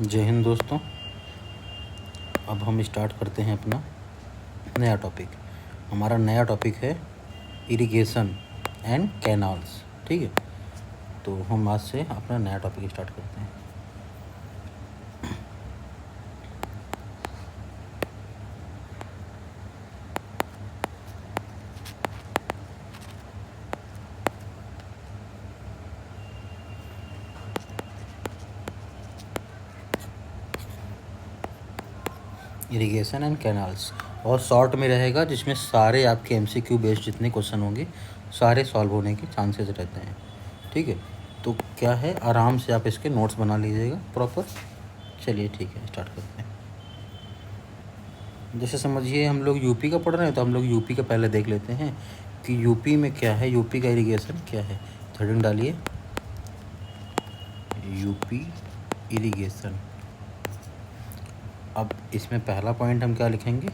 जय हिंद दोस्तों। अब हम स्टार्ट करते हैं अपना नया टॉपिक। हमारा नया टॉपिक है इरिगेशन एंड कैनाल्स। ठीक है, तो हम आज से अपना नया टॉपिक स्टार्ट करते हैं। इरिगेशन एंड कैनाल्स और शॉर्ट में रहेगा, जिसमें सारे आपके MCQ बेस्ड जितने क्वेश्चन होंगे सारे सॉल्व होने के चांसेस रहते हैं। ठीक है, तो क्या है, आराम से आप इसके नोट्स बना लीजिएगा प्रॉपर। चलिए ठीक है, स्टार्ट करते हैं। जैसे समझिए हम लोग यूपी का पढ़ रहे हैं, तो हम लोग यूपी का पहले देख लेते हैं कि यूपी में क्या है, यूपी का इरिगेशन क्या है। हेडिंग डालिए यूपी इरिगेशन। अब इसमें पहला पॉइंट हम क्या लिखेंगे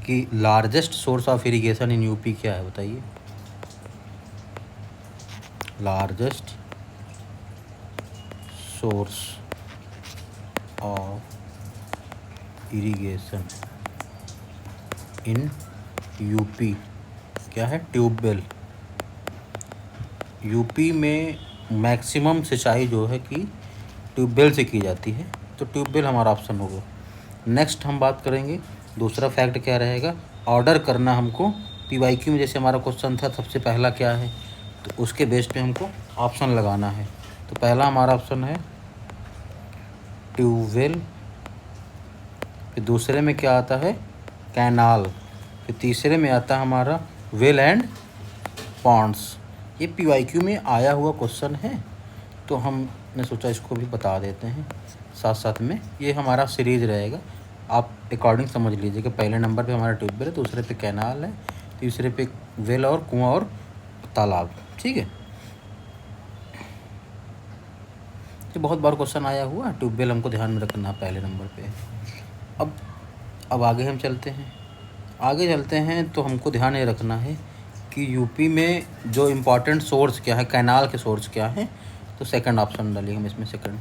कि largest source of irrigation in UP क्या है, बताइए। Largest source of irrigation in UP क्या है, ट्यूबवेल। यूपी में मैक्सिमम सिंचाई जो है कि ट्यूबवेल से की जाती है, तो ट्यूबवेल हमारा ऑप्शन होगा। नेक्स्ट हम बात करेंगे, दूसरा फैक्ट क्या रहेगा, ऑर्डर करना हमको PYQ में। जैसे हमारा क्वेश्चन था सबसे पहला क्या है, तो उसके बेस पे हमको ऑप्शन लगाना है। तो पहला हमारा ऑप्शन है ट्यूबवेल, फिर दूसरे में क्या आता है, कैनाल, फिर तीसरे में आता है हमारा वेल एंड पॉन्ड्स। ये PYQ में आया हुआ क्वेश्चन है, तो हमने सोचा इसको भी बता देते हैं साथ साथ में। ये हमारा सीरीज रहेगा, आप अकॉर्डिंग समझ लीजिए कि पहले नंबर पे हमारा ट्यूबवेल है, दूसरे पे कैनाल है, तीसरे पे वेल और कुआं और तालाब। ठीक है, ये बहुत बार क्वेश्चन आया हुआ, ट्यूबवेल हमको ध्यान में रखना पहले नंबर पे। अब आगे हम चलते हैं। तो हमको ध्यान ये रखना है कि यूपी में जो इम्पोर्टेंट सोर्स क्या है, कैनाल के सोर्स क्या है। तो सेकंड ऑप्शन डालेंगे हम इसमें। सेकंड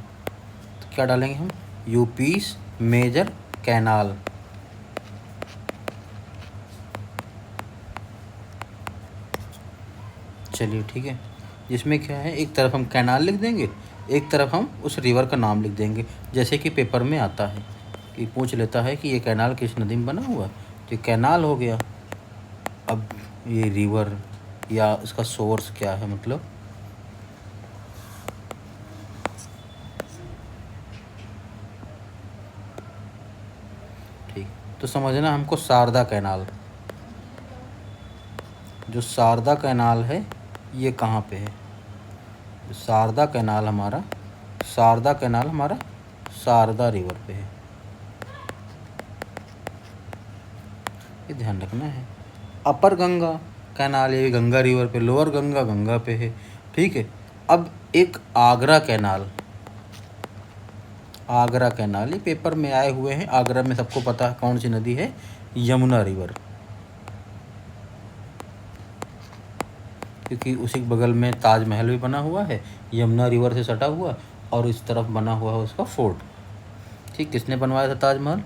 तो क्या डालेंगे हम, यूपीस मेजर कैनाल। चलिए ठीक है, जिसमें क्या है, एक तरफ हम कैनाल लिख देंगे, एक तरफ हम उस रिवर का नाम लिख देंगे। जैसे कि पेपर में आता है कि पूछ लेता है कि ये कैनाल किस नदी में बना हुआ, तो ये कैनाल हो गया। अब ये रिवर या इसका सोर्स क्या है, मतलब ठीक। तो समझना हमको शारदा कैनाल, जो शारदा कैनाल है ये कहाँ पे है। शारदा कैनाल हमारा शारदा रिवर पे है, ये ध्यान रखना है। अपर गंगा कैनाल ये गंगा रिवर पे, लोअर गंगा गंगा पे है। ठीक है, अब एक आगरा कैनाल ये पेपर में आए हुए हैं। आगरा में सबको पता है कौन सी नदी है, यमुना रिवर, क्योंकि उसी के बगल में ताजमहल भी बना हुआ है, यमुना रिवर से सटा हुआ, और इस तरफ बना हुआ है उसका फोर्ट। ठीक, किसने बनवाया था ताजमहल,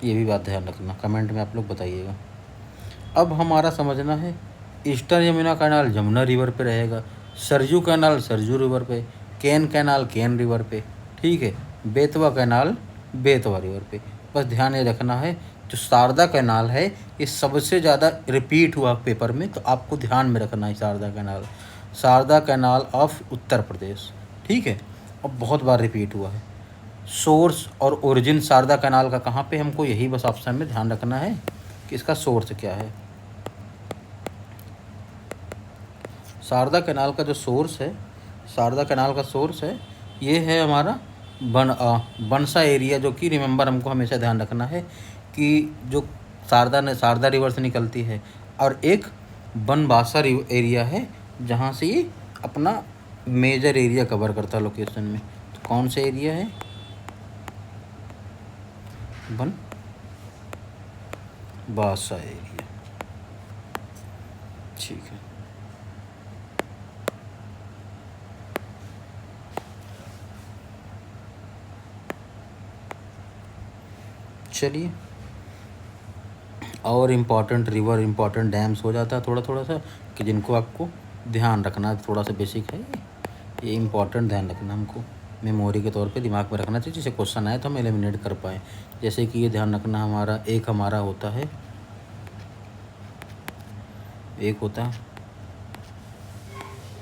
ये भी बात ध्यान रखना, कमेंट में आप लोग बताइएगा। अब हमारा समझना है, eastern Yamuna canal Yamuna river पे रहेगा, सरजू कैनाल सरजू रिवर पे, केन कैनाल केन रिवर पे। ठीक है, बेतवा कैनाल बेतवा रिवर पे। बस ध्यान ये रखना है, जो शारदा कैनाल है ये सबसे ज़्यादा रिपीट हुआ पेपर में, तो आपको ध्यान में रखना है शारदा कैनाल ऑफ उत्तर प्रदेश। ठीक है, और बहुत बार रिपीट हुआ है। सोर्स और ओरिजिन शारदा कैनाल का कहाँ पे, हमको यही बस ऑप्शन में ध्यान रखना है कि इसका सोर्स क्या है। शारदा कैनाल का सोर्स है, ये है हमारा बनसा एरिया, जो कि रिमेंबर हमको हमेशा ध्यान रखना है कि जो शारदा रिवर से निकलती है, और एक बनबासा एरिया है जहाँ से ये अपना मेजर एरिया कवर करता है लोकेशन में। तो कौन सा एरिया है, बनबासा एरिया। ठीक है, चलिए, और इम्पॉर्टेंट रिवर, इम्पॉर्टेंट डैम्स हो जाता है थोड़ा थोड़ा सा, कि जिनको आपको ध्यान रखना है। थोड़ा सा बेसिक है ये इम्पॉर्टेंट, ध्यान रखना हमको, मेमोरी के तौर पे दिमाग में रखना चाहिए, जिसे क्वेश्चन आए तो हम एलिमिनेट कर पाएँ। जैसे कि ये ध्यान रखना, हमारा होता है, एक होता है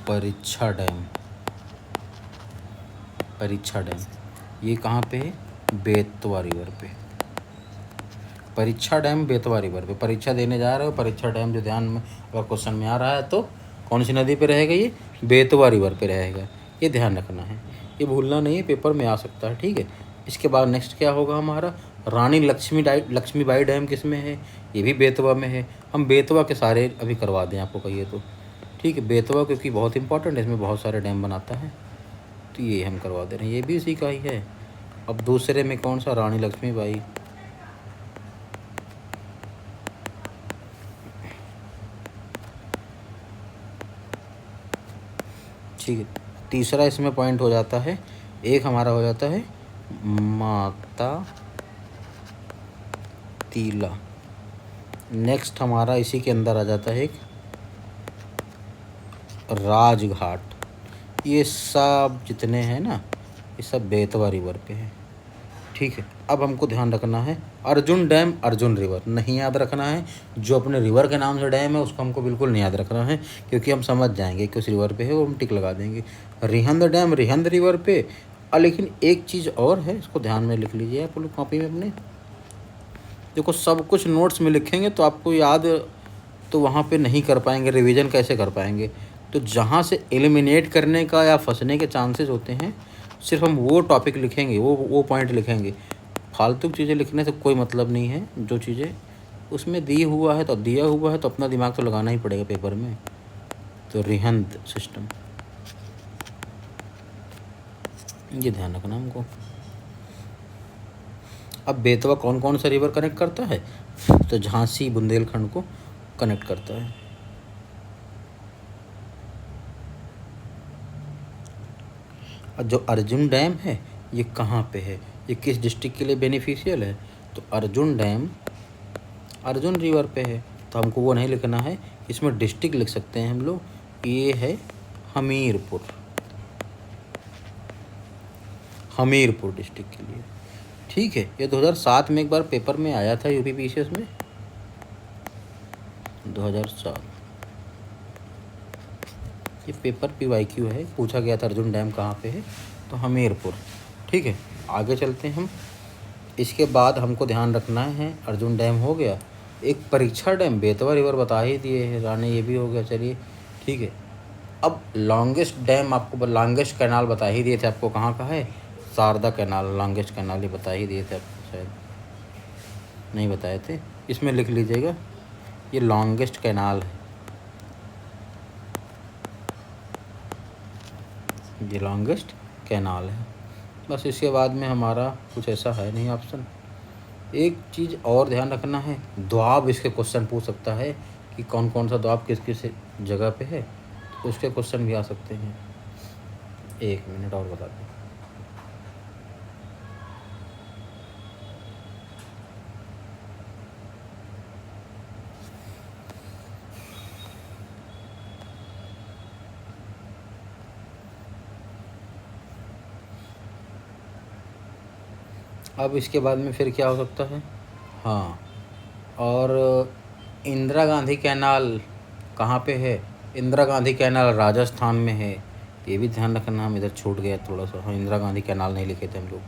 परीक्षा डैम। परीक्षा डैम ये कहाँ पे है? बेतवा रिवर पे। परीक्षा डैम बेतवा रिवर पे, परीक्षा देने जा रहे हो, परीक्षा डैम जो ध्यान में अगर क्वेश्चन में आ रहा है तो कौन सी नदी पे रहेगा? ये बेतवा रिवर पे रहेगा। ये ध्यान रखना है, ये भूलना नहीं है, पेपर में आ सकता है। ठीक है, इसके बाद नेक्स्ट क्या होगा हमारा? रानी लक्ष्मीबाई डैम किस में है? ये भी बेतवा में है। हम बेतवा के सारे अभी करवा दें आपको कहिए तो। ठीक है, बेतवा क्योंकि बहुत इंपॉर्टेंट है, इसमें बहुत सारे डैम बनाता है, तो ये हम करवा दे रहे हैं, ये भी उसी का ही है। अब दूसरे में कौन सा? रानी लक्ष्मीबाई। ठीक है, तीसरा इसमें पॉइंट हो जाता है, एक हमारा हो जाता है माता तीला। नेक्स्ट हमारा इसी के अंदर आ जाता है एक राजघाट। ये सब जितने हैं ना, ये सब बेतवा रिवर पे है। ठीक है, अब हमको ध्यान रखना है अर्जुन डैम, अर्जुन रिवर नहीं याद रखना है। जो अपने रिवर के नाम से डैम है उसको हमको बिल्कुल नहीं याद रखना है, क्योंकि हम समझ जाएंगे कि उस रिवर पे है, वो हम टिक लगा देंगे। रिहंद डैम रिहंद रिवर पे। लेकिन एक चीज़ और है, इसको ध्यान में लिख लीजिए आप लोग कॉपी में अपने। देखो, सब कुछ नोट्स में लिखेंगे तो आपको याद तो वहाँ पे नहीं कर पाएंगे, रिवीजन कैसे कर पाएंगे? तो जहाँ से एलिमिनेट करने का या फंसने के चांसेस होते हैं, सिर्फ हम वो टॉपिक लिखेंगे, वो पॉइंट लिखेंगे। फालतू चीज़ें लिखने से कोई मतलब नहीं है। जो चीज़ें उसमें दिया हुआ है तो अपना दिमाग तो लगाना ही पड़ेगा पेपर में। तो रिहंद सिस्टम, ये ध्यान रखना हमको। अब बेतवा कौन कौन सा रिवर कनेक्ट करता है? तो झांसी बुंदेलखंड को कनेक्ट करता है। और जो अर्जुन डैम है ये कहाँ पे है? ये किस डिस्ट्रिक्ट के लिए बेनिफिशियल है? तो अर्जुन डैम अर्जुन रिवर पे है, तो हमको वो नहीं लिखना है, इसमें डिस्ट्रिक्ट लिख सकते हैं हम लोग। ये है हमीरपुर, हमीरपुर डिस्ट्रिक्ट के लिए। ठीक है, ये 2007 में एक बार पेपर में आया था, यूपी पीसीएस में 2007। ये पेपर पीवाईक्यू है, पूछा गया था अर्जुन डैम कहाँ पे है, तो हमीरपुर। ठीक है, आगे चलते हैं हम। इसके बाद हमको ध्यान रखना है, अर्जुन डैम हो गया, एक परीक्षा डैम, बेतवा रिवर बता ही दिए हैं, रानी ये भी हो गया। चलिए ठीक है, अब लॉन्गेस्ट डैम आपको, लॉन्गेस्ट कैनाल बता ही दिए थे आपको, कहाँ का है? शारदा कैनाल, लॉन्गेस्ट कैनाल ये बता ही दिए थे आपको, शायद नहीं बताए थे। इसमें लिख लीजिएगा, ये लॉन्गेस्ट कैनाल है, ये लॉन्गेस्ट कैनाल है। बस इसके बाद में हमारा कुछ ऐसा है नहीं ऑप्शन। एक चीज़ और ध्यान रखना है, द्वाब इसके क्वेश्चन पूछ सकता है कि कौन कौन सा द्वाब किस किस जगह पे है, तो उसके क्वेश्चन भी आ सकते हैं। एक मिनट और बता दें। अब इसके बाद में फिर क्या हो सकता है? हाँ, और इंदिरा गांधी कैनाल कहाँ पे है? इंदिरा गांधी कैनाल राजस्थान में है, ये भी ध्यान रखना। हम इधर छूट गया थोड़ा सा, हाँ, इंदिरा गांधी कैनाल नहीं लिखे थे हम लोग।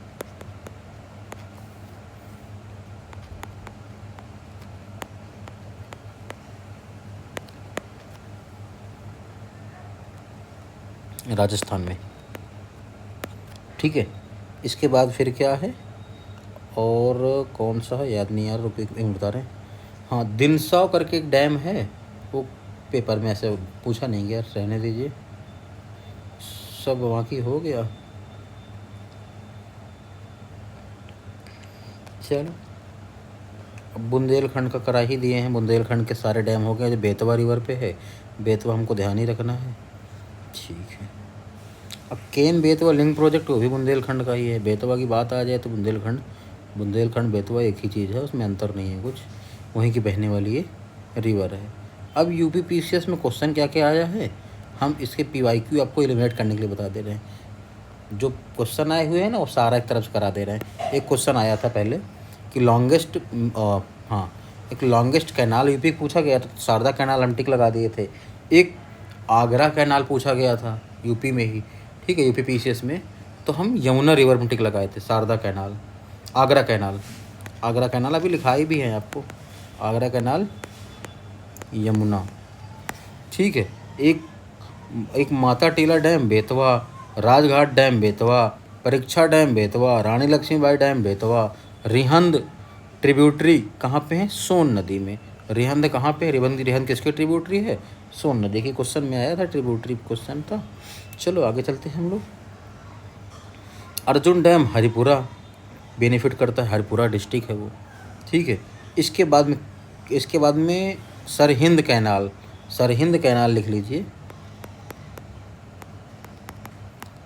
राजस्थान में। ठीक है, इसके बाद फिर क्या है, और कौन सा है याद नहीं यार, रुको एक मिनट बता रहे हैं। हाँ, दिनसाव करके एक डैम है, वो पेपर में ऐसे पूछा नहीं गया, रहने दीजिए, सब वहाँ की हो गया। चलो, अब बुंदेलखंड का करा ही दिए हैं, बुंदेलखंड के सारे डैम हो गए। जो बेतवा रिवर पे है, बेतवा हमको ध्यान ही रखना है। ठीक है, अब केन बेतवा लिंक प्रोजेक्ट वो भी बुंदेलखंड का ही है। बेतवा की बात आ जाए तो बुंदेलखंड बुंदेलखंड बेतवा एक ही चीज़ है, उसमें अंतर नहीं है कुछ, वहीं की बहने वाली ये रिवर है। अब यूपी पीसीएस में क्वेश्चन क्या क्या आया है, हम इसके पीवाईक्यू आपको एलिमिनेट करने के लिए बता दे रहे हैं। जो क्वेश्चन आए हुए हैं ना वो सारा एक तरफ से करा दे रहे हैं। एक क्वेश्चन आया था पहले कि लॉन्गेस्ट, हाँ, एक लॉन्गेस्ट कैनाल यूपी पूछा गया था, शारदा कैनाल हम टिक लगा दिए थे। एक आगरा कैनाल पूछा गया था यूपी में ही, ठीक है, यूपी पीसीएस में, तो हम यमुना रिवर में टिक लगाए थे। Sharda canal, Agra canal, Agra canal अभी लिखाई भी है आपको, आगरा कैनाल यमुना, ठीक है। एक माता टीला डैम बेतवा, राजघाट डैम बेतवा, परीक्षा डैम बेतवा, रानी लक्ष्मीबाई डैम बेतवा, रिहंद ट्रिब्यूटरी कहाँ पे है, सोन नदी में। रिहंद कहाँ पे है, रिहंद किसके ट्रिब्यूटरी है, सोन नदी के। क्वेश्चन में आया था, ट्रिब्यूटरी क्वेश्चन था। चलो आगे चलते हैं हम लोग। अर्जुन डैम हरिपुरा बेनिफिट करता है, हरिपुरा डिस्ट्रिक्ट है वो, ठीक है। इसके बाद में सरहिंद कैनाल, सरहिंद कैनाल लिख लीजिए,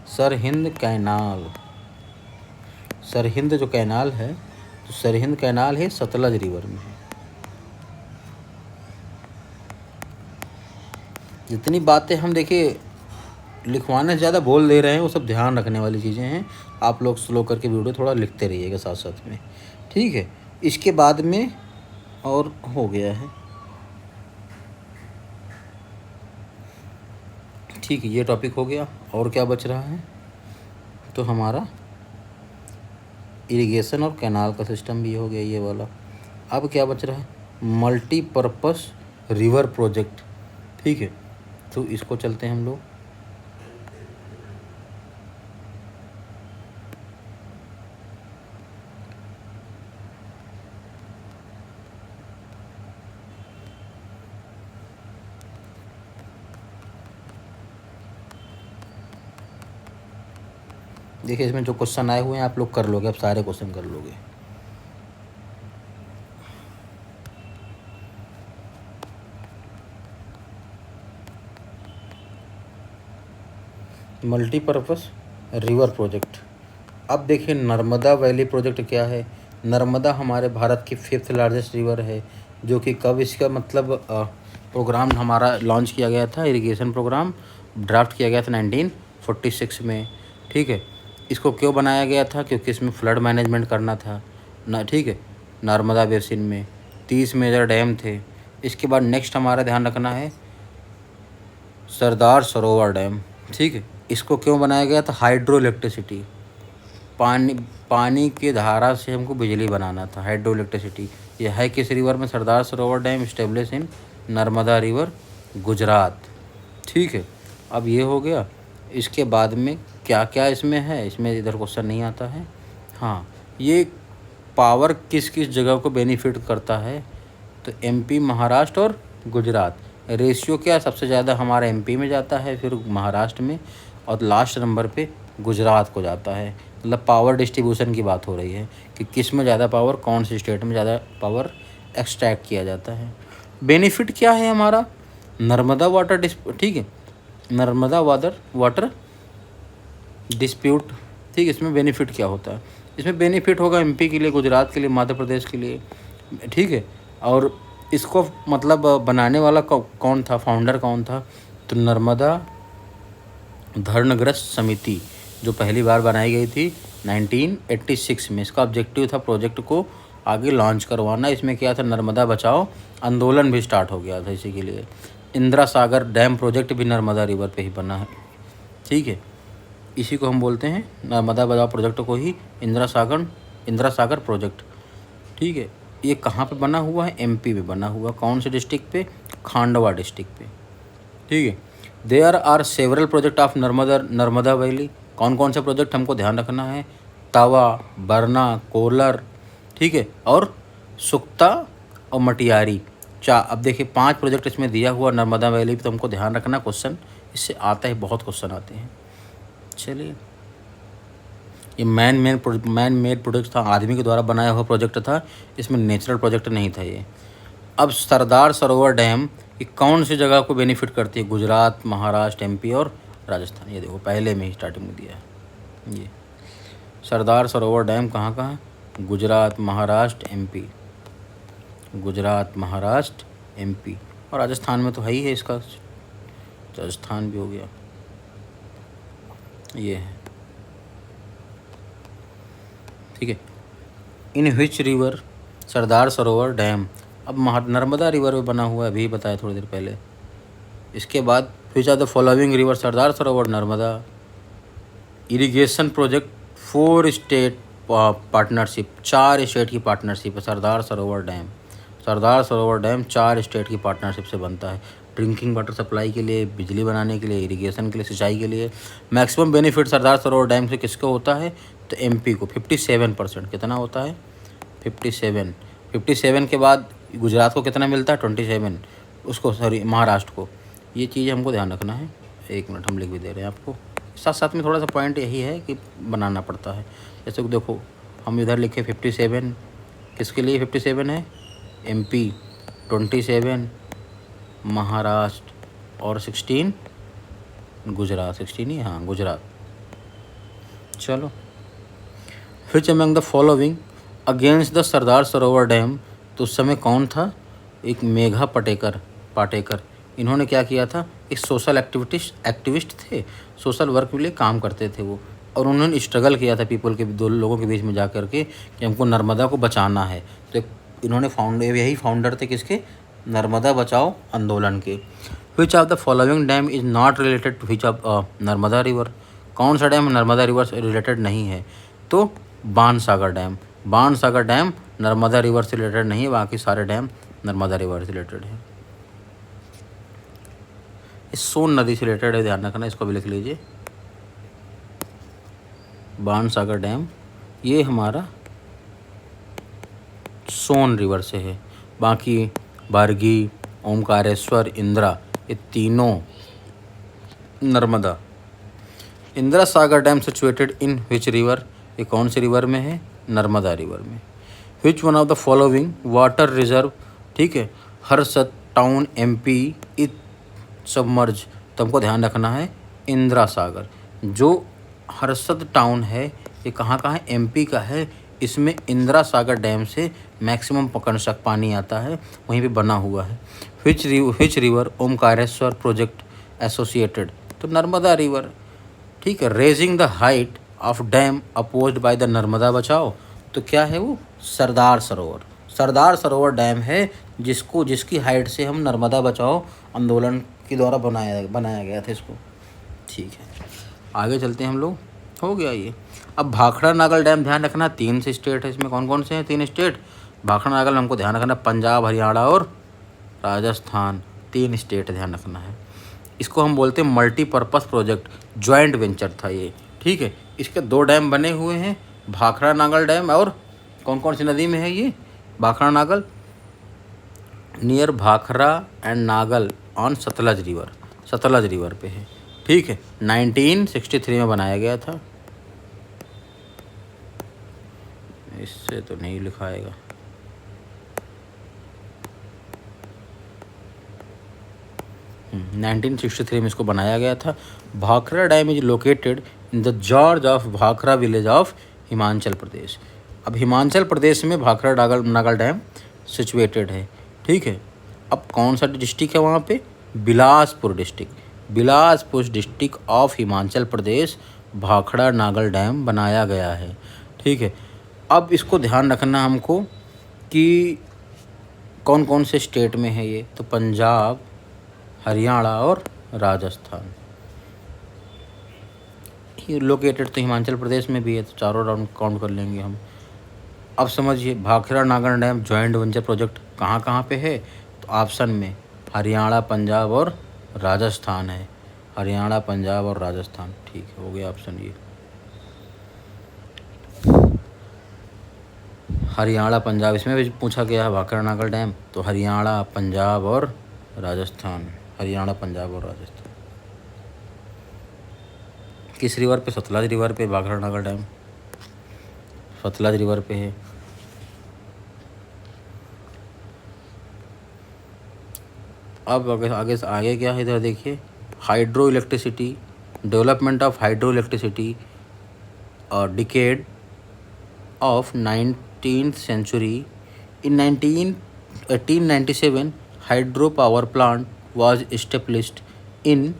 सरहिंद कैनाल, सरहिंद जो कैनाल है, तो सरहिंद कैनाल है सतलज रिवर में है। जितनी बातें हम देखिए लिखवाने ज़्यादा बोल दे रहे हैं वो सब ध्यान रखने वाली चीज़ें हैं। आप लोग स्लो करके वीडियो थोड़ा लिखते रहिएगा साथ साथ में, ठीक है। इसके बाद में और हो गया है, ठीक है, ये टॉपिक हो गया। और क्या बच रहा है, तो हमारा इरिगेशन और कैनाल का सिस्टम भी हो गया ये वाला। अब क्या बच रहा है, मल्टीपर्पस रिवर प्रोजेक्ट, ठीक है। तो इसको चलते हैं हम लोग। देखिए इसमें जो क्वेश्चन आए हुए हैं आप लोग कर लोगे, अब सारे क्वेश्चन कर लोगे। Multipurpose river project. अब देखिए नर्मदा वैली प्रोजेक्ट क्या है। नर्मदा हमारे भारत की 5th लार्जेस्ट रिवर है, जो कि कब इसका मतलब प्रोग्राम हमारा लॉन्च किया गया था, इरिगेशन प्रोग्राम ड्राफ्ट किया गया था 1946 में, ठीक है। इसको क्यों बनाया गया था, क्योंकि इसमें फ्लड मैनेजमेंट करना था ना, ठीक है। नर्मदा बेसिन में 30 मेजर डैम थे। इसके बाद नेक्स्ट हमारा ध्यान रखना है सरदार सरोवर डैम, ठीक है। इसको क्यों बनाया गया था, हाइड्रो इलेक्ट्रिसिटी, पानी की धारा से हमको बिजली बनाना था, हाइड्रो इलेक्ट्रिसिटी। यह है किस रिवर में, सरदार Sarovar dam establish in Narmada river Gujarat, ठीक है। अब ये हो गया। इसके बाद में क्या क्या इसमें है, इसमें इधर क्वेश्चन नहीं आता है। हाँ, ये पावर किस किस जगह को बेनिफिट करता है, तो एमपी, महाराष्ट्र और गुजरात। रेशियो क्या, सबसे ज़्यादा हमारा एमपी में जाता है, फिर महाराष्ट्र में, और लास्ट नंबर पे गुजरात को जाता है। मतलब पावर डिस्ट्रीब्यूशन की बात हो रही है कि किस में ज़्यादा पावर, कौन सी स्टेट में ज़्यादा पावर एक्सट्रैक्ट किया जाता है। बेनिफिट क्या है हमारा, नर्मदा वाटर ठीक है, नर्मदा वाटर डिस्प्यूट, ठीक है। इसमें बेनिफिट क्या होता है, इसमें बेनिफिट होगा एमपी के लिए, गुजरात के लिए, मध्य प्रदेश के लिए, ठीक है। और इसको मतलब बनाने वाला कौन था, फाउंडर कौन था, तो नर्मदा धरणग्रस्त समिति, जो पहली बार बनाई गई थी 1986 में। इसका ऑब्जेक्टिव था प्रोजेक्ट को आगे लॉन्च करवाना। इसमें क्या था, नर्मदा बचाओ आंदोलन भी स्टार्ट हो गया था इसी के लिए। इंदिरा सागर डैम प्रोजेक्ट भी नर्मदा रिवर पे ही बना है, ठीक है। इसी को हम बोलते हैं, नर्मदा बचाओ प्रोजेक्ट को ही इंदिरा सागर प्रोजेक्ट, ठीक है। ये कहाँ पे बना हुआ है, एमपी में बना हुआ। कौन से डिस्ट्रिक्ट पे, खांडवा डिस्ट्रिक्ट पे, ठीक है। There are several project of Narmada valley. कौन कौन से प्रोजेक्ट हमको ध्यान रखना है, तवा, बरना, कोलर, ठीक है, और सुक्ता और मटियारी। अब देखिए 5 प्रोजेक्ट इसमें दिया हुआ नर्मदा वैली, तो हमको ध्यान रखना, क्वेश्चन इससे आता है, बहुत क्वेश्चन आते हैं। चलिए, ये मैन मेड प्रोजेक्ट था, आदमी के द्वारा बनाया हुआ प्रोजेक्ट था, इसमें नेचुरल प्रोजेक्ट नहीं था ये। अब सरदार सरोवर डैम ये कौन सी जगह को बेनिफिट करती है, गुजरात, महाराष्ट्र, एमपी और राजस्थान। ये देखो पहले में ही स्टार्टिंग में दिया है। ये सरदार सरोवर डैम कहाँ का है, गुजरात, महाराष्ट्र, एमपी, गुजरात, महाराष्ट्र, एमपी, और राजस्थान में तो है ही है इसका, राजस्थान भी हो गया, ये है। ठीक है। इन which river Sardar Sarovar dam, अब नर्मदा रिवर में बना हुआ है, अभी बताया थोड़ी देर पहले। इसके बाद which are the following river, Sardar Sarovar, Narmada. Irrigation project 4 state partnership, 4 state की पार्टनरशिप है सरदार सरोवर डैम। सरदार सरोवर डैम 4 स्टेट की पार्टनरशिप से बनता है। ड्रिंकिंग वाटर सप्लाई के लिए, बिजली बनाने के लिए, इरिगेशन के लिए, सिंचाई के लिए। मैक्सिमम बेनिफिट सरदार सरोवर डैम से किसको होता है, तो एमपी को 57%। कितना होता है, 57। 57 के बाद गुजरात को कितना मिलता है, 27, उसको सॉरी महाराष्ट्र को। ये चीज़ हमको ध्यान रखना है। एक मिनट, हम लिख भी दे रहे हैं आपको। साथ साथ में थोड़ा सा पॉइंट यही है कि बनाना पड़ता है। जैसे कि देखो, हम इधर लिखे 57, किसके लिए 57 है, एमपी, 27 महाराष्ट्र, और 16 गुजरात। 16 ही, हाँ गुजरात। चलो, which among the following against the Sardar Sarovar dam, तो उस समय कौन था, एक मेघा पाटेकर। इन्होंने क्या किया था, एक सोशल एक्टिविस्ट थे, सोशल वर्क के लिए काम करते थे वो, और उन्होंने स्ट्रगल किया था पीपल के, दो लोगों के बीच में जा कर के कि हमको नर्मदा को बचाना है। तो इन्होंने यही फाउंडर थे किसके, नर्मदा बचाओ आंदोलन के। Which of the following dam is not related to which of Narmada river, कौन सा डैम नर्मदा रिवर से रिलेटेड नहीं है, तो Bansagar dam. Bansagar dam Narmada river से रिलेटेड नहीं है, बाकी सारे डैम नर्मदा रिवर से रिलेटेड है। इस सोन नदी से रिलेटेड है, ध्यान रखना, इसको भी लिख लीजिए। बाणसागर डैम ये हमारा सोन रिवर से है। बाकी बारगी, ओमकारेश्वर, इंदिरा, ये तीनों Narmada. Indira Sagar dam situated in which river, ये कौन से रिवर में है, नर्मदा रिवर में। Which one of the following water reserve, ठीक है, Harsud town MP is submerge, तो हमको ध्यान रखना है इंदिरा सागर। जो हर्षद टाउन है ये कहाँ का है, एमपी का है। इसमें इंदिरा सागर डैम से मैक्सिमम पकड़ पानी आता है, वहीं पे बना हुआ है। Which river Omkareshwar project associated, तो नर्मदा रिवर। ठीक है। Raising the height of dam opposed by the Narmada बचाओ, तो क्या है वो, सरदार सरोवर। सरदार सरोवर डैम है जिसकी हाइट से हम नर्मदा बचाओ आंदोलन के द्वारा बनाया गया था इसको। ठीक है, आगे चलते हैं हम लोग, हो गया ये। अब भाखड़ा नागल डैम ध्यान रखना, 3 से स्टेट है इसमें, कौन कौन से हैं, 3 स्टेट। भाखड़ा नागल हमको ध्यान रखना, पंजाब, हरियाणा और राजस्थान, 3 स्टेट ध्यान रखना है। इसको हम बोलते हैं मल्टीपर्पज़ प्रोजेक्ट, जॉइंट वेंचर था ये। ठीक है। इसके 2 डैम बने हुए हैं, भाखड़ा नागल डैम, और कौन कौन सी नदी में है ये, Bhakra Nangal, near Bhakra and Nangal on Sutlej river पे है। ठीक है। 1963 में बनाया गया था, इससे तो नहीं लिखाएगा। हम्म, 1963 में इसको बनाया गया था। Bhakra dam is located in the gorge of Bhakra village of Himachal Pradesh. अब हिमाचल प्रदेश में भाखड़ा नागल डैम सिचुएटेड है। ठीक है। अब कौन सा डिस्ट्रिक्ट है वहाँ पे, Bilaspur district of Himachal Pradesh, Bhakra Nangal dam बनाया गया है। ठीक है। अब इसको ध्यान रखना हमको कि कौन कौन से स्टेट में है ये, तो पंजाब, हरियाणा और राजस्थान। लोकेटेड तो हिमाचल प्रदेश में भी है, तो चारों राउंड काउंट कर लेंगे हम। अब समझिए, Bhakra Nangal dam joint venture project कहाँ कहाँ पे है, तो ऑप्शन में हरियाणा, पंजाब और राजस्थान है। हरियाणा, पंजाब और राजस्थान। ठीक है, हो गया ऑप्शन ये। हरियाणा, पंजाब, इसमें भी पूछा गया है भाखड़ा नागल डैम, तो हरियाणा, पंजाब और राजस्थान। हरियाणा, पंजाब और राजस्थान। किस रिवर पे, सतलज रिवर पे भाखड़ा नागल डैम, सतलज रिवर पे है। अब आगे क्या है, इधर देखिए, hydro electricity, development of hydro electricity और decade of 19th century. In 1897, hydropower plant was established in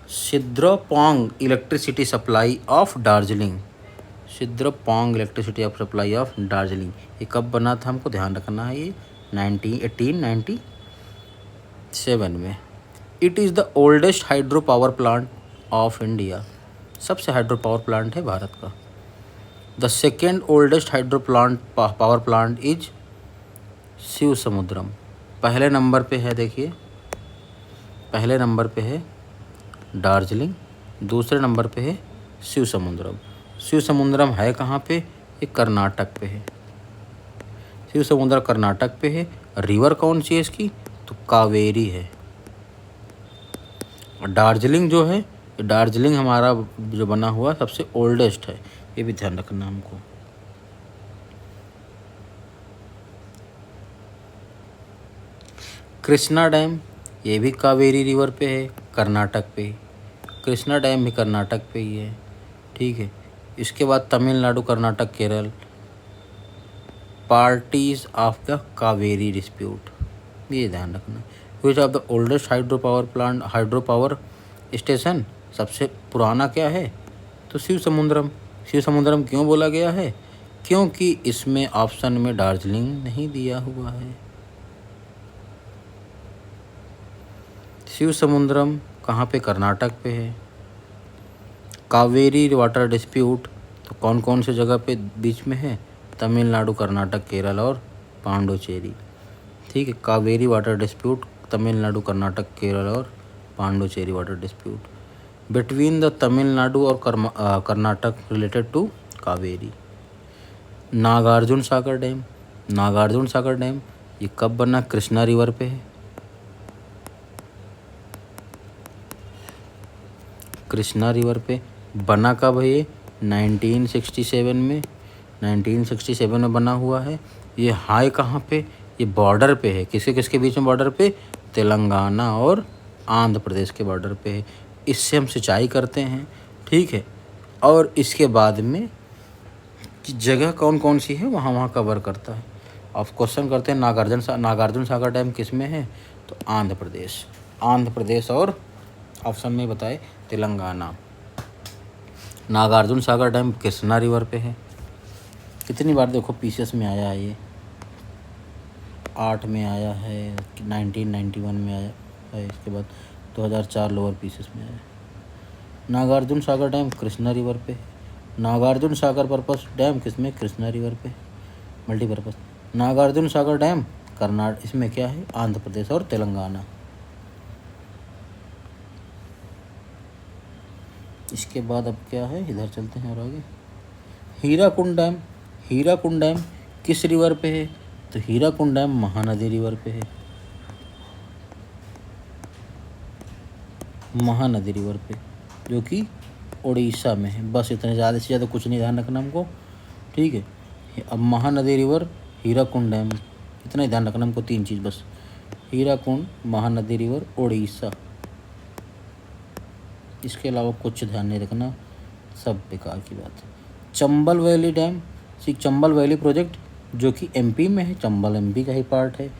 Sidrapong electricity supply of Darjeeling. Sidrapong electricity of supply of Darjeeling. ये कब बना था हमको ध्यान रखना है, ये 1897 में। It is the oldest hydro power plant of India. सबसे हाइड्रो पावर प्लांट है भारत का। The second oldest hydro power plant is Shiva Samudram. पहले नंबर पे है, देखिए पहले नंबर पे है दार्जिलिंग, दूसरे नंबर पे है शिव समुद्रम। शिव समुद्रम है कहाँ पे? ये कर्नाटक पे है। शिव समुद्र कर्नाटक पे है। रिवर कौन सी है इसकी? तो कावेरी है। और दार्जिलिंग जो है, दार्जिलिंग हमारा जो बना हुआ सबसे ओल्डेस्ट है, ये भी ध्यान रखना हमको। कृष्णा डैम, ये भी कावेरी रिवर पे है, कर्नाटक पे। कृष्णा डैम भी कर्नाटक पे ही है, ठीक है। इसके बाद Tamil Nadu, Karnataka, Kerala, parties of the Kaveri dispute, ये ध्यान रखना। विच of the oldest hydro power station, सबसे पुराना क्या है? तो शिव समुद्रम। शिव समुद्रम क्यों बोला गया है? क्योंकि इसमें ऑप्शन में दार्जिलिंग नहीं दिया हुआ है। शिव समुद्रम कहाँ पे? कर्नाटक पे है। कावेरी वाटर डिस्प्यूट तो कौन कौन से जगह पे बीच में है? तमिलनाडु, कर्नाटक, केरल और पांडुचेरी, ठीक है। कावेरी वाटर डिस्प्यूट तमिलनाडु, कर्नाटक, केरल और Pondicherry water dispute between the Tamil Nadu और Karnataka related to Kaveri. Nagarjuna Sagar dam, Nagarjuna Sagar dam ये कब बना? कृष्णा रिवर पे है। कृष्णा रिवर पे बना कब है? ये 1967 में। 1967 में बना हुआ है। ये हाई कहाँ पे? ये बॉर्डर पे है। किसके किसके बीच में बॉर्डर पे? तेलंगाना और आंध्र प्रदेश के बॉर्डर पे है। इससे हम सिंचाई करते हैं, ठीक है। और इसके बाद में जगह कौन कौन सी है वहाँ वहाँ कवर करता है। अब क्वेश्चन करते हैं नागार्जुन सागर डैम किस में है? तो आंध्र प्रदेश और ऑप्शन में बताए तेलंगाना। नागार्जुन सागर डैम कृष्णा रिवर पे है। कितनी बार देखो पीसीएस में आया है, ये 8 में आया है, 1991 में आया है, इसके बाद 2004 लोअर पीसीएस में आया है। नागार्जुन सागर डैम कृष्णा रिवर पे है। नागार्जुन सागर पर्पस डैम किसमें? कृष्णा रिवर पे, मल्टीपर्पस। नागार्जुन सागर डैम कर्नाटक, इसमें क्या है? आंध्र प्रदेश और तेलंगाना। इसके बाद अब क्या है, इधर चलते हैं और आगे। हीराकुंड डैम किस रिवर पे है? तो हीराकुंड डैम महानदी रिवर पे है। महानदी रिवर पे, जो कि उड़ीसा में है। बस इतने, ज़्यादा से ज़्यादा कुछ नहीं ध्यान रखना हमको, ठीक है। अब महानदी रिवर, हीराकुंड डैम, इतना ही ध्यान रखना हमको, 3 चीज़ बस। हीराकुंड, महानदी रिवर, उड़ीसा। इसके अलावा कुछ ध्यान नहीं रखना, सब बेकार की बात है। Chambal valley dam, Chambal valley project जो कि एमपी में है। चंबल एमपी का ही पार्ट है।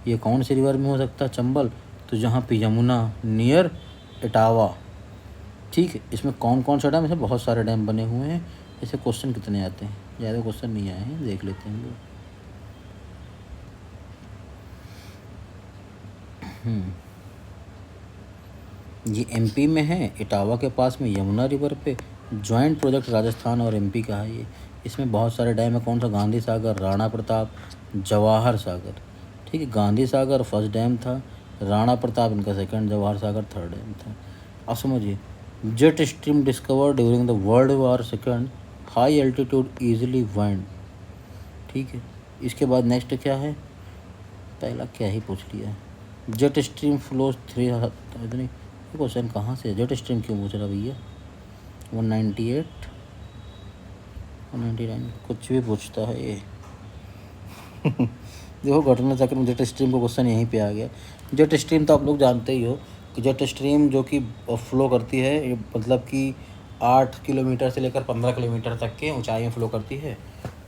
ये कौन से रिवर में हो सकता है चंबल? तो जहाँ पे यमुना नियर इटावा, ठीक है। इसमें कौन कौन सा डैम? इसमें बहुत सारे डैम बने हुए हैं। ऐसे क्वेश्चन कितने आते हैं? ज़्यादा क्वेश्चन नहीं आए हैं, देख लेते हैं ये एमपी में है, इटावा के पास में, यमुना रिवर पे। जॉइंट प्रोजेक्ट राजस्थान और एमपी का है ये। इसमें बहुत सारे डैम है। कौन सा? गांधी सागर, राणा प्रताप, जवाहर सागर, ठीक है। गांधी सागर फर्स्ट डैम था, राणा प्रताप इनका second, Jawahar Sagar third dam था। अब समझिए, jet stream discover during the world war second, high altitude easily wind, ठीक है। इसके बाद नेक्स्ट क्या है? पहला क्या ही पूछ लिया, जेट स्ट्रीम फ्लोज 3 इतनी क्वेश्चन कहाँ से? जेट स्ट्रीम क्यों पूछ रहा भैया? 198 199 कुछ भी पूछता है ये। देखो घटना चक्र में जेट स्ट्रीम का क्वेश्चन यहीं पे आ गया। जेट स्ट्रीम तो आप लोग जानते ही हो कि जेट स्ट्रीम जो कि फ्लो करती है, मतलब कि 8 किलोमीटर से लेकर 15 किलोमीटर तक के ऊंचाई फ्लो करती है।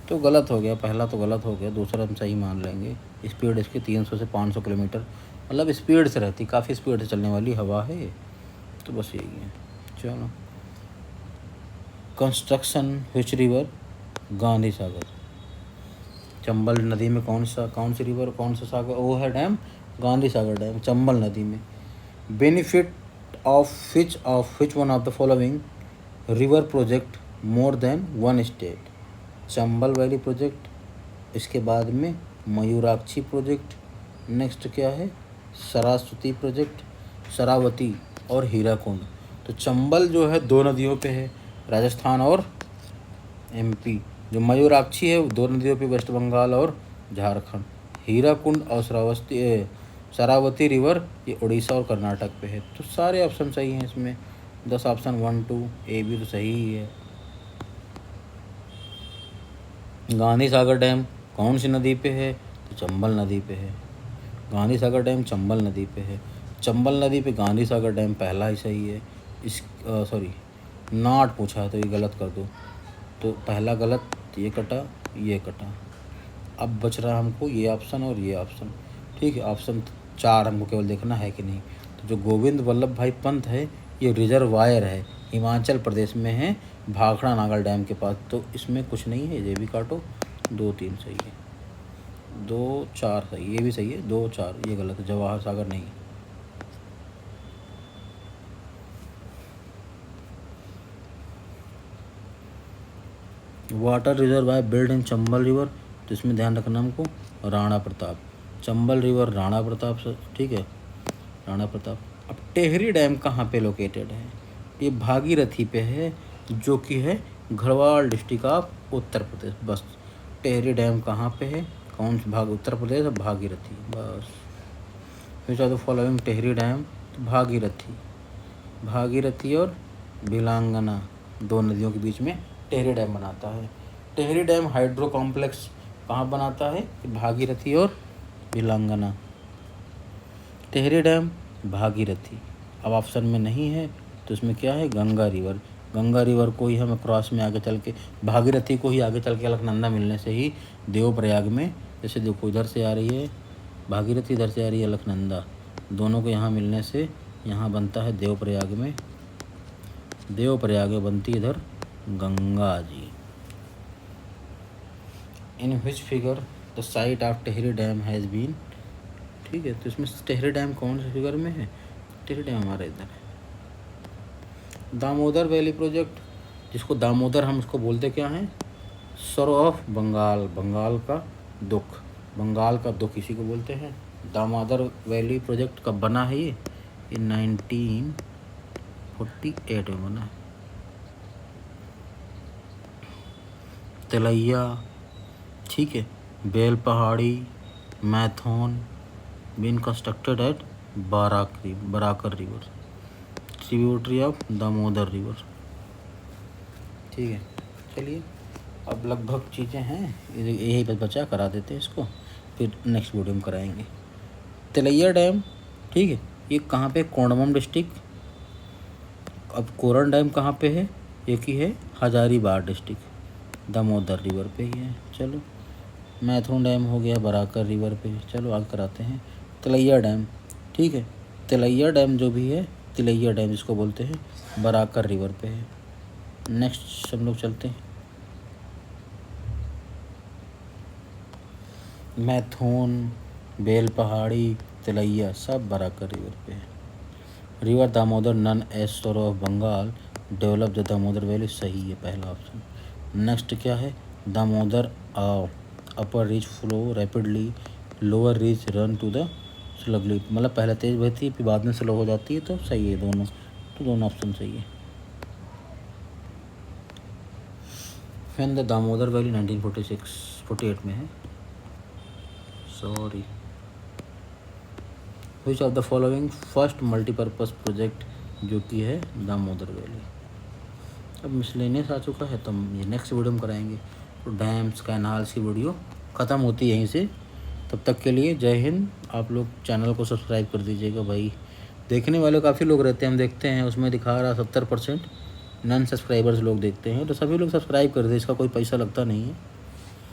तो गलत हो गया, पहला तो गलत हो गया, दूसरा हम सही मान लेंगे। स्पीड इसकी 300 से 500 किलोमीटर मतलब स्पीड से रहती, काफ़ी स्पीड से चलने वाली हवा है। तो बस यही है। चलो, construction which river? Gandhi Sagar. Chambal नदी में कौन सी रिवर, कौन सा सागर, वो है डैम गांधी सागर डैम चंबल नदी में। Benefit of which one of the following river project more than one state? Chambal valley project, इसके बाद में मयूराक्षी प्रोजेक्ट, नेक्स्ट क्या है सरस्वती प्रोजेक्ट, शरावती और हीराकुंड। तो चंबल जो है 2 नदियों पे है, राजस्थान और एमपी। जो मयूराक्षी है वो 2 नदियों पे, वेस्ट बंगाल और झारखंड। हीराकुंड और शरावती रिवर ये उड़ीसा और कर्नाटक पे है। तो सारे ऑप्शन सही हैं इसमें, 10 ऑप्शन 1 2 ए भी तो सही ही है। गांधी सागर डैम कौन सी नदी पे है? तो चंबल नदी पे है। गांधी सागर डैम चंबल नदी पे है। चंबल नदी पे गांधी सागर डैम पहला ही सही है। इस सॉरी नॉट पूछा है तो ये गलत कर दो, तो पहला गलत, ये कटा ये कटा। अब बच रहा हमको ये ऑप्शन और ये ऑप्शन। ठीक है, ऑप्शन 4 हमको केवल देखना है कि नहीं। तो जो गोविंद वल्लभ भाई पंत है ये रिजर्वायर है, हिमाचल प्रदेश में है, भाखड़ा नागल डैम के पास। तो इसमें कुछ नहीं है, ये भी काटो। 2 3 सही है, 2 4 सही, ये भी सही है। 2 4 ये गलत है, जवाहर सागर नहीं। Water reservoir build in Chambal river, तो इसमें ध्यान रखना हमको राणा प्रताप। चंबल रिवर राणा प्रताप से, ठीक है, राणा प्रताप। अब टेहरी डैम कहाँ पे लोकेटेड है? ये भागीरथी पे है, जो कि है गढ़वाल डिस्ट्रिक्ट ऑफ उत्तर प्रदेश। बस टेहरी डैम कहाँ पे है, कौन सा भाग, उत्तर प्रदेश, भागीरथी, बस। Which are the following Tehri dam? तो भागीरथी और भिलांगना 2 नदियों के बीच में टेहरी डैम बनाता है। टेहरी डैम हाइड्रो कॉम्प्लेक्स कहाँ बनाता है? भागीरथी और भिलांगना। टेहरी डैम भागीरथी। अब ऑप्शन में नहीं है तो इसमें क्या है, गंगा रिवर। गंगा रिवर को ही हमें क्रॉस में आगे चल के, भागीरथी को ही आगे चल के अलकनंदा मिलने से ही देवप्रयाग में, जैसे देखो इधर से आ रही है भागीरथी, इधर से आ रही है अलकनंदा, दोनों को यहाँ मिलने से यहाँ बनता है देवप्रयाग में, बनती इधर Ganga ji. In which figure the site of Tehri dam has been? ठीक है, तो इसमें टेहरी डैम कौन से फिगर में है? टेहरी डैम हमारे इधर है। दामोदर वैली प्रोजेक्ट, जिसको दामोदर हम उसको बोलते क्या हैं, सरो ऑफ बंगाल, बंगाल का दुख, बंगाल का दुख इसी को बोलते हैं। दामोदर वैली प्रोजेक्ट कब बना है? ये 1948 में बना है। तिलैया, ठीक है, Bel Pahari, Maithon been constructed at Barakar river, tributary of Damodar river. ठीक है, चलिए अब लगभग चीज़ें हैं, यही बस बचा, करा देते हैं इसको, फिर नेक्स्ट वीडियो में कराएंगे। तिलैया डैम, ठीक है, ये कहाँ पे? कोंडमम डिस्ट्रिक्ट। अब कोरन डैम कहाँ पे है? ये की है हजारीबाग डिस्ट्रिक्ट, दामोदर रिवर पे ही है। चलो, मैथुन डैम हो गया बराकर रिवर पे। चलो आगे कराते हैं तिलैया डैम, ठीक है। तिलैया डैम जो भी है, तिलैया डैम जिसको बोलते हैं, बराकर रिवर पे है। नेक्स्ट हम लोग चलते हैं, मैथुन, बेल पहाड़ी, तिलैया सब बराकर रिवर पे है। River Damodar known as sorrow of Bengal develop the Damodar valley, सही है पहला ऑप्शन। नेक्स्ट क्या है, Damodar upper reach flow rapidly, lower reach run to the slowly, मतलब पहले तेज बहती है फिर बाद में स्लो हो जाती है, तो सही है दोनों, तो दोनों ऑप्शन सही है। व्हेन द दामोदर वैली 1948 में है, sorry. Which of the following first multipurpose project, जो कि है दामोदर वैली। अब मिसलेनियस आ चुका है तो हम ये नेक्स्ट वीडियो में कराएंगे। तो डैम्स कैनाल्स की वीडियो ख़त्म होती है यहीं से। तब तक के लिए जय हिंद। आप लोग चैनल को सब्सक्राइब कर दीजिएगा भाई। देखने वाले काफ़ी लोग रहते हैं, हम देखते हैं, उसमें दिखा रहा 70%, नॉन सब्सक्राइबर्स लोग देखते हैं, तो सभी लोग सब्सक्राइब कर दे, इसका कोई पैसा लगता नहीं है।